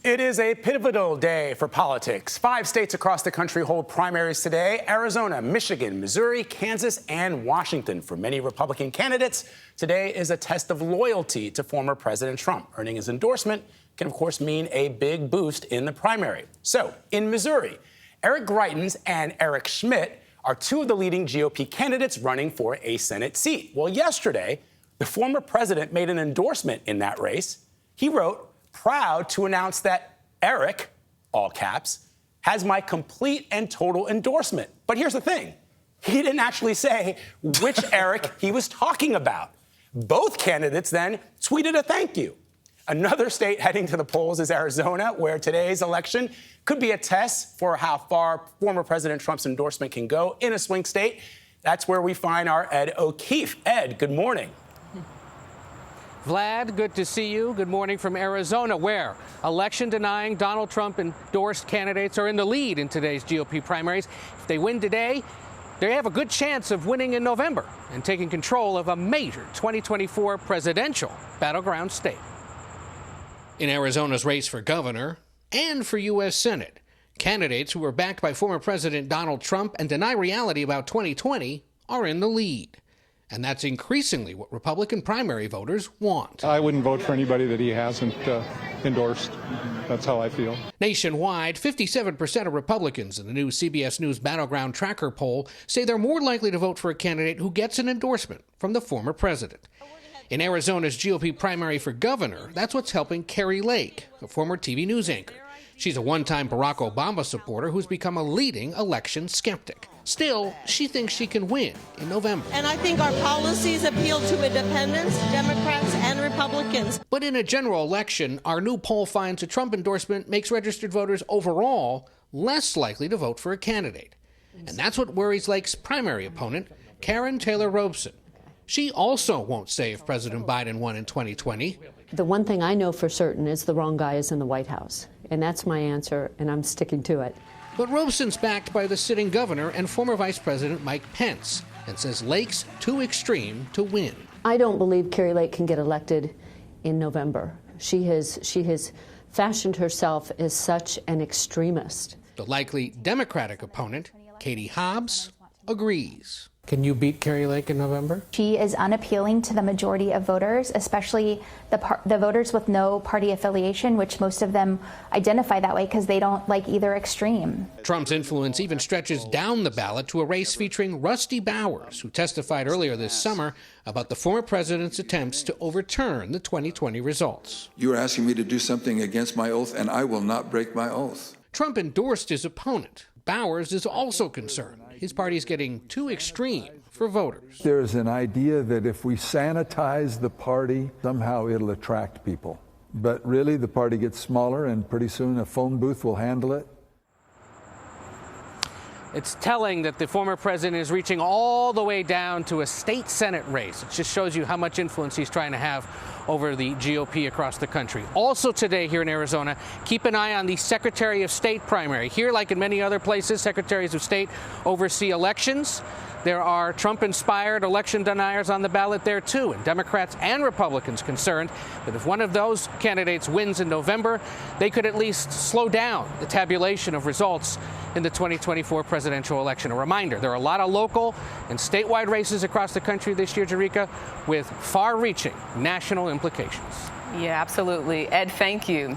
It is a pivotal day for politics. 5 states across the country hold primaries today: Arizona, Michigan, Missouri, Kansas, and Washington. For many Republican candidates, today is a test of loyalty to former President Trump. Earning his endorsement can, of course, mean a big boost in the primary. So, in Missouri, Eric Greitens and Eric Schmidt are 2 of the leading GOP candidates running for a Senate seat. Well, yesterday, the former president made an endorsement in that race. He wrote, "Proud to announce that Eric," all caps, "has my complete and total endorsement." But here's the thing. He didn't actually say which Eric he was talking about. Both candidates then tweeted a thank you. Another state heading to the polls is Arizona, where today's election could be a test for how far former President Trump's endorsement can go in a swing state. That's where we find our Ed O'Keefe. Ed, good morning. Vlad, good to see you. Good morning from Arizona, where election-denying Donald Trump-endorsed candidates are in the lead in today's GOP primaries. If they win today, they have a good chance of winning in November and taking control of a major 2024 presidential battleground state. In Arizona's race for governor and for U.S. Senate, candidates who are backed by former President Donald Trump and deny reality about 2020 are in the lead. And that's increasingly what Republican primary voters want. I wouldn't vote for anybody that he hasn't endorsed. That's how I feel. Nationwide, 57% of Republicans in the new CBS News Battleground Tracker poll say they're more likely to vote for a candidate who gets an endorsement from the former president. In Arizona's GOP primary for governor, that's what's helping Kari Lake, a former TV news anchor. She's a one-time Barack Obama supporter who's become a leading election skeptic. Still, she thinks she can win in November. And I think our policies appeal to independents, Democrats, and Republicans. But in a general election, our new poll finds a Trump endorsement makes registered voters overall less likely to vote for a candidate. And that's what worries Lake's primary opponent, Karen Taylor Robson. She also won't say if President Biden won in 2020. The one thing I know for certain is the wrong guy is in the White House. And that's my answer, and I'm sticking to it. But Robson's backed by the sitting governor and former Vice President Mike Pence and says Lake's too extreme to win. I don't believe Kari Lake can get elected in November. She has fashioned herself as such an extremist. The likely Democratic opponent, Katie Hobbs, agrees. Can you beat Kari Lake in November? She is unappealing to the majority of voters, especially the voters with no party affiliation, which most of them identify that way because they don't like either extreme. Trump's influence even stretches down the ballot to a race featuring Rusty Bowers, who testified earlier this summer about the former president's attempts to overturn the 2020 results. You are asking me to do something against my oath, and I will not break my oath. Trump endorsed his opponent. Bowers is also concerned his party's getting too extreme for voters. There's an idea that if we sanitize the party, somehow it'll attract people. But really, the party gets smaller, and pretty soon a phone booth will handle it. It's telling that the former president is reaching all the way down to a state Senate race. It just shows you how much influence he's trying to have over the GOP across the country. Also today here in Arizona, keep an eye on the Secretary of State primary. Here, like in many other places, secretaries of state oversee elections. There are Trump-inspired election deniers on the ballot there, too, and Democrats and Republicans concerned that if one of those candidates wins in November, they could at least slow down the tabulation of results in the 2024 presidential election. A reminder, there are a lot of local and statewide races across the country this year, Jerika, with far-reaching national implications. Yeah, absolutely. Ed, thank you.